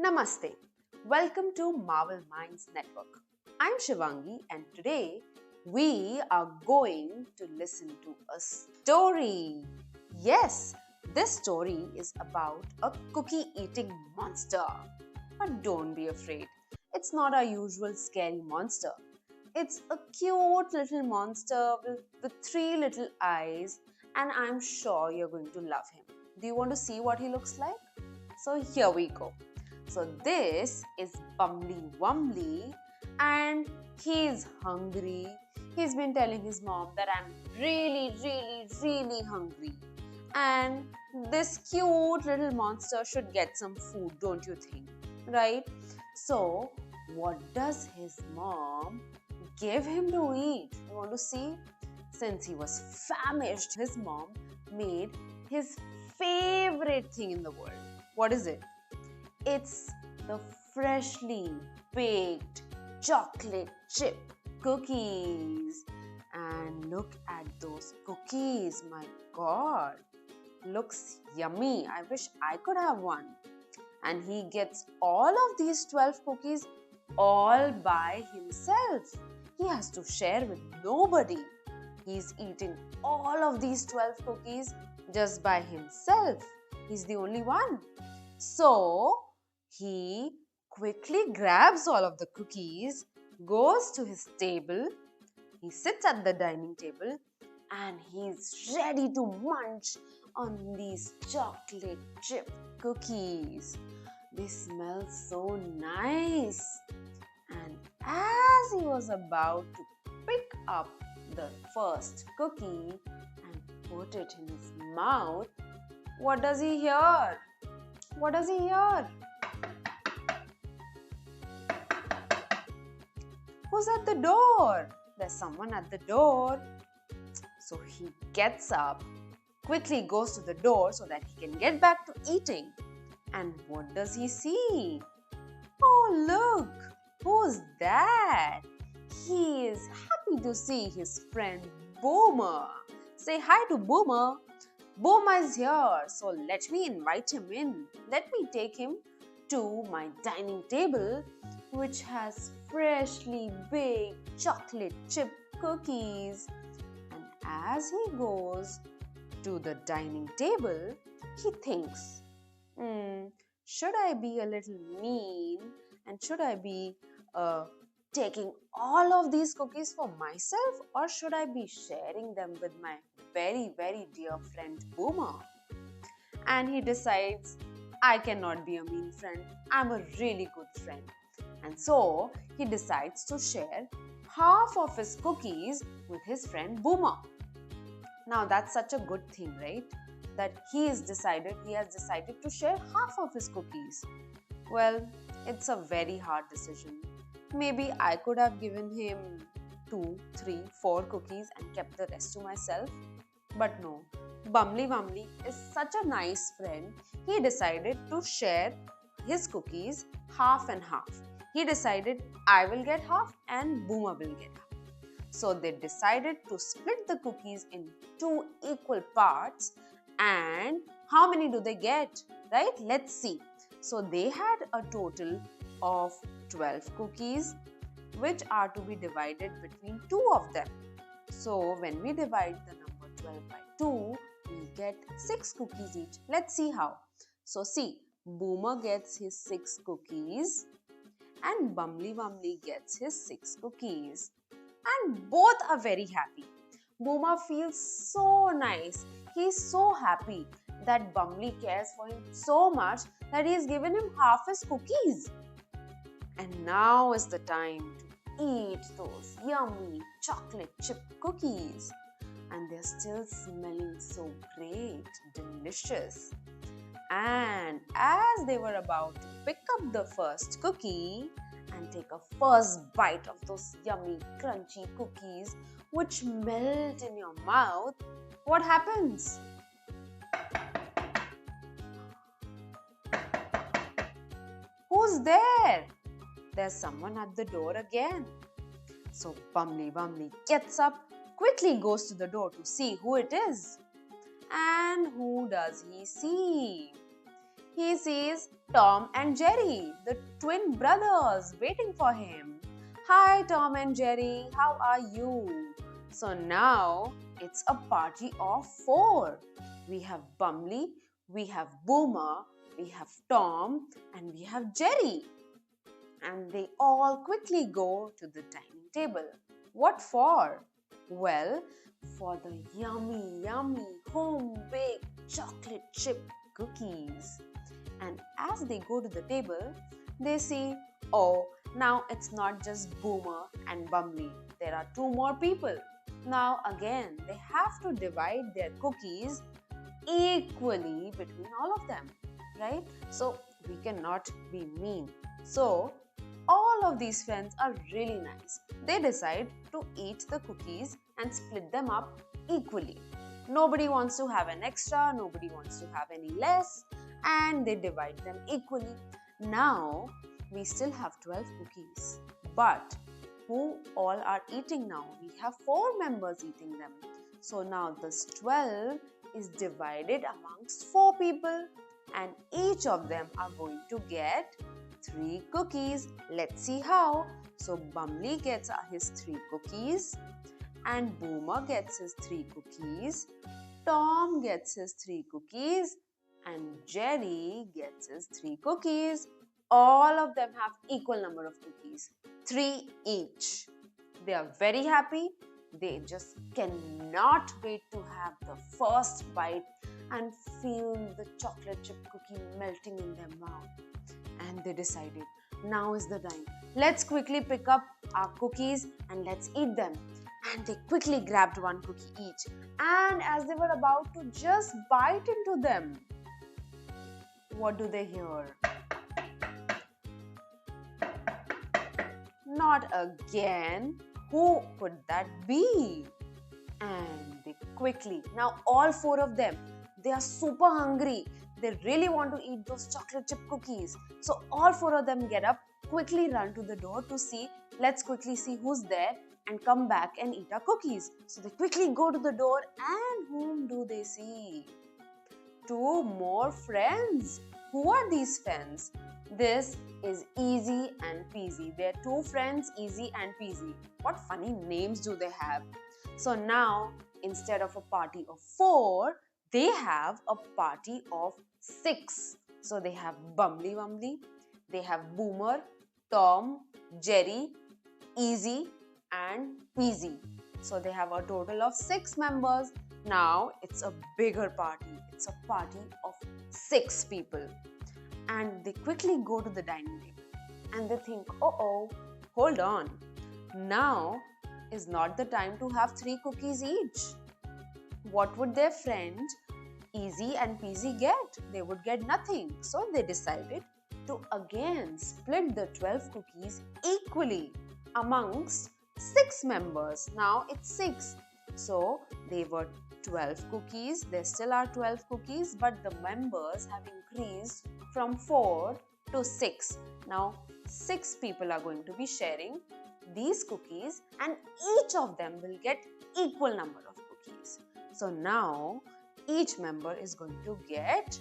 Namaste. Welcome to Marvel Minds Network. I'm Shivangi and today we are going to listen to a story. Yes, this story is about a cookie eating monster. But don't be afraid. It's not our usual scary monster. It's a cute little monster with three little eyes, and I'm sure you're going to love him. Do you want to see what he looks like? So here we go. So this is Bumly Wumbly and he's hungry. He's been telling his mom that I'm really hungry. And this cute little monster should get some food, don't you think? Right? So what does his mom give him to eat? You want to see? Since he was famished, his mom made his favorite thing in the world. What is it? It's the freshly baked chocolate chip cookies. And look at those cookies. My God. Looks yummy. I wish I could have one. And he gets all of these 12 cookies all by himself. He has to share with nobody. He's eating all of these 12 cookies just by himself. He's the only one. So, he quickly grabs all of the cookies, goes to his table, he sits at the dining table and he's ready to munch on these chocolate chip cookies. They smell so nice. And as he was about to pick up the first cookie and put it in his mouth, what does he hear? What does he hear? Who's at the door? There's someone at the door. So he gets up, quickly goes to the door so that he can get back to eating. And what does he see? Oh, look! Who's that? He is happy to see his friend Boomer. Say hi to Boomer. Boomer is here, so let me invite him in. Let me take him to my dining table, which has freshly baked chocolate chip cookies. And as he goes to the dining table, he thinks, should I be a little mean and should I be taking all of these cookies for myself, or should I be sharing them with my very dear friend Boomer? And he decides, I cannot be a mean friend. I'm a really good friend. And so he decides to share half of his cookies with his friend Boomer. Now that's such a good thing, right? That he has decided to share half of his cookies. Well, it's a very hard decision. Maybe I could have given him 2, 3, 4 cookies and kept the rest to myself. But no, Bumly Wumbly is such a nice friend. He decided to share his cookies half and half. He decided I will get half and Boomer will get half. So they decided to split the cookies in 2 equal parts. And how many do they get? Right? Let's see. So they had a total of 12 cookies, which are to be divided between 2 of them. So when we divide the number 12 by 2, we get 6 cookies each. Let's see how. So see, Boomer gets his 6 cookies and Bumly Wumbly gets his 6 cookies. And both are very happy. Boomer feels so nice. He's so happy that Bumly cares for him so much that he's given him half his cookies. And now is the time to eat those yummy chocolate chip cookies. And they're still smelling so great, delicious. And as they were about to pick up the first cookie and take a first bite of those yummy, crunchy cookies which melt in your mouth, what happens? Who's there? There's someone at the door again. So Bumly Wumbly gets up, quickly goes to the door to see who it is. And who does he see? he sees Tom and Jerry, the twin brothers, waiting for him. Hi, Tom and Jerry, how are you? So now it's a party of four. We have Bumbley, we have Boomer, we have Tom, and we have Jerry. And they all quickly go to the dining table. What for? Well, for the yummy, yummy home-baked chocolate chip cookies. And as they go to the table, they see, oh, now it's not just Boomer and Bumbley. There are two more people. Now again, they have to divide their cookies equally between all of them, right? So we cannot be mean. So all of these friends are really nice. They decide to eat the cookies and split them up equally. Nobody wants to have an extra, nobody wants to have any less, and they divide them equally. Now we still have 12 cookies, but who all are eating now? We have 4 members eating them. So now this 12 is divided amongst 4 people, and each of them are going to get 3 cookies. Let's see how. So Bumbley gets his 3 cookies, and Boomer gets his 3 cookies, Tom gets his 3 cookies, and Jerry gets his 3 cookies. All of them have equal number of cookies, 3 each. They are very happy. They just cannot wait to have the first bite and feel the chocolate chip cookie melting in their mouth. And they decided, now is the time. Let's quickly pick up our cookies and let's eat them. And they quickly grabbed 1 cookie each. And as they were about to just bite into them, what do they hear? Not again. Who could that be? And they quickly, now all 4 of them, they are super hungry. They really want to eat those chocolate chip cookies. So all 4 of them get up, quickly run to the door to see, let's quickly see who's there and come back and eat our cookies. So they quickly go to the door, and whom do they see? 2 more friends. Who are these friends? This is Easy and Peasy. They're 2 friends, Easy and Peasy. What funny names do they have? So now, instead of a party of 4, they have a party of 6. So they have Bumbley, they have Boomer, Tom, Jerry, Easy and Peasy. So they have a total of 6 members. Now it's a bigger party. It's a party of 6 people. And they quickly go to the dining table and they think, oh, hold on. Now is not the time to have 3 cookies each. What would their friend Easy and Peasy get? They would get nothing. So they decided to again split the 12 cookies equally amongst 6 members. Now it's 6. So they were 12 cookies. There still are 12 cookies, but the members have increased from 4 to 6. Now 6 people are going to be sharing these cookies, and each of them will get equal number of cookies. So now each member is going to get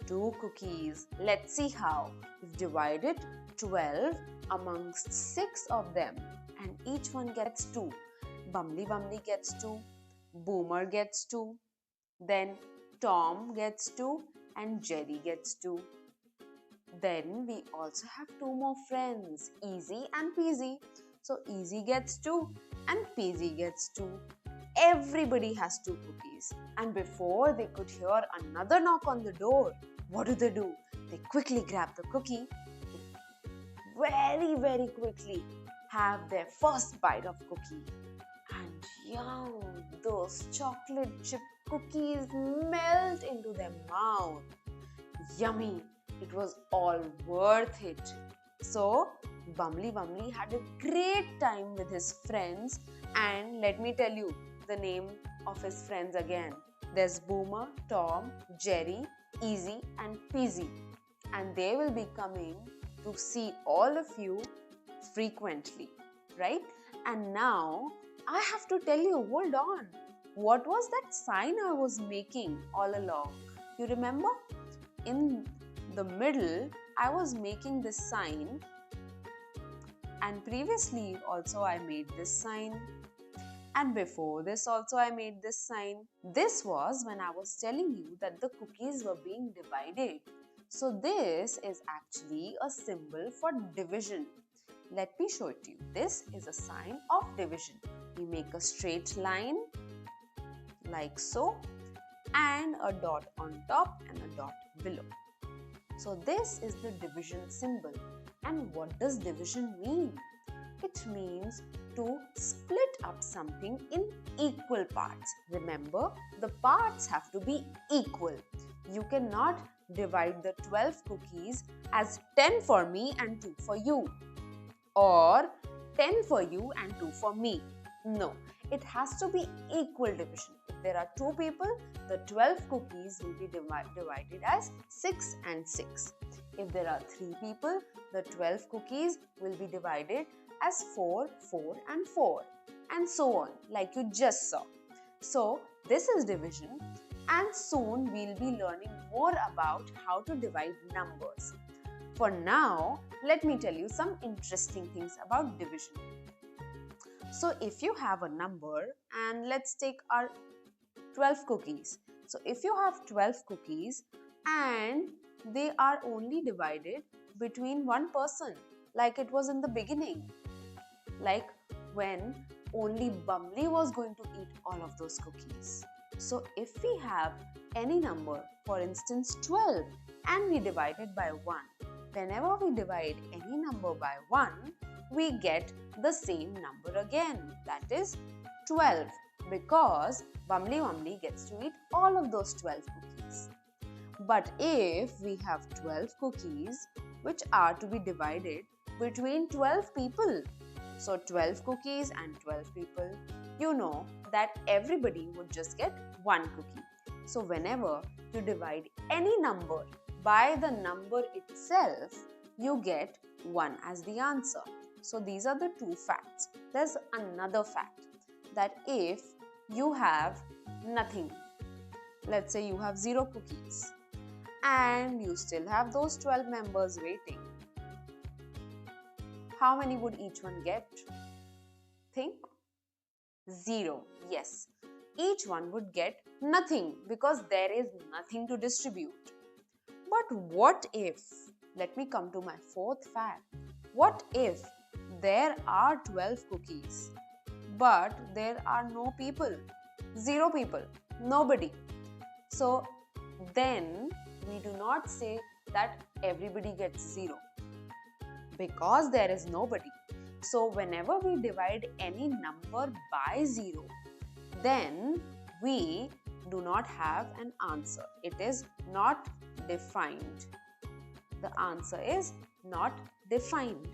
2 cookies. Let's see how. We've divided 12 amongst 6 of them, and each one gets 2. Bumbley gets 2, Boomer gets 2, then Tom gets 2 and Jerry gets 2. Then we also have 2 more friends, Easy and Peasy. So Easy gets 2 and Peasy gets 2. Everybody has 2 cookies. And before they could hear another knock on the door, what do? They quickly grab the cookie, very, very quickly have their first bite of cookie. And yum, those chocolate chip cookies melt into their mouth. Yummy, it was all worth it. So Bumbley had a great time with his friends, and let me tell you the name of his friends again. There's Boomer, Tom, Jerry, Easy and Peasy, and they will be coming to see all of you frequently, right? And now I have to tell you, hold on, what was that sign I was making all along? You remember? In the middle, I was making this sign, and previously also I made this sign, and before this also I made this sign. This was when I was telling you that the cookies were being divided. So this is actually a symbol for division. Let me show it to you. This is a sign of division. We make a straight line like so, and a dot on top and a dot below. So this is the division symbol. And what does division mean? It means to split up something in equal parts. Remember, the parts have to be equal. You cannot divide the 12 cookies as 10 for me and 2 for you, or 10 for you and 2 for me. No, it has to be equal division. If there are 2 people, the 12 cookies will be divided as 6 and 6. If there are 3 people, the 12 cookies will be divided as 4, 4 and 4, and so on, like you just saw. So this is division, and soon we'll be learning more about how to divide numbers. For now, let me tell you some interesting things about division. So if you have a number, and let's take our 12 cookies. So if you have 12 cookies and they are only divided between one person, like it was in the beginning, like when only Bumbley was going to eat all of those cookies. So if we have any number, for instance 12, and we divide it by 1, whenever we divide any number by 1, we get the same number again, that is 12, because Bumbley gets to eat all of those 12 cookies. But if we have 12 cookies which are to be divided between 12 people, so 12 cookies and 12 people, you know that everybody would just get 1 cookie. So whenever you divide any number by the number itself, you get 1 as the answer. So these are the 2 facts. There's another fact, that if you have nothing, let's say you have 0 cookies and you still have those 12 members waiting, how many would each one get? Think. 0. Yes, each one would get nothing because there is nothing to distribute. But what if, let me come to my 4th fact, what if there are 12 cookies but there are no people, 0 people, nobody? So then we do not say that everybody gets 0, because there is nobody. So whenever we divide any number by 0, then we do not have an answer. It is not defined. The answer is not defined.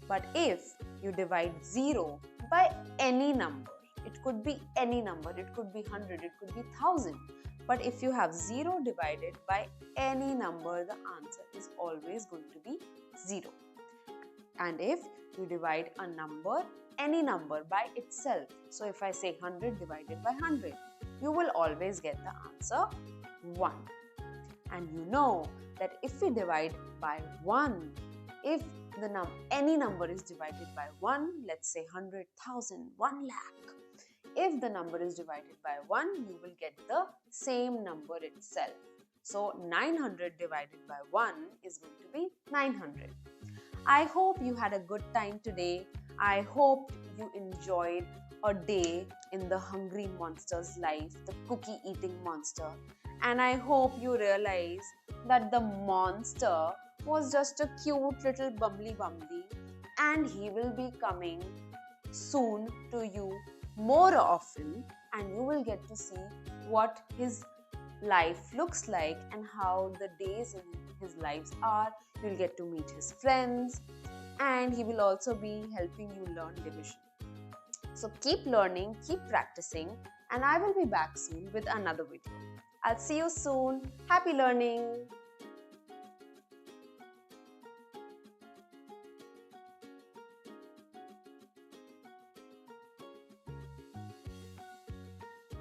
But if you divide 0 by any number, it could be any number, it could be 100, it could be 1000. But if you have 0 divided by any number, the answer is always going to be 0. And if you divide a number, any number by itself, so if I say 100 divided by 100, you will always get the answer 1. And you know that if we divide by 1, if any number is divided by 1, let's say 100,000, 1 lakh. If the number is divided by 1, you will get the same number itself. So 900 divided by 1 is going to be 900. I hope you had a good time today. I hope you enjoyed a day in the hungry monster's life, the cookie eating monster. And I hope you realize that the monster was just a cute little bumbly, and he will be coming soon to you more often, and you will get to see what his life looks like and how the days in his lives are. You'll get to meet his friends, and he will also be helping you learn division. So keep learning, keep practicing, and I will be back soon with another video. I'll see you soon. Happy learning!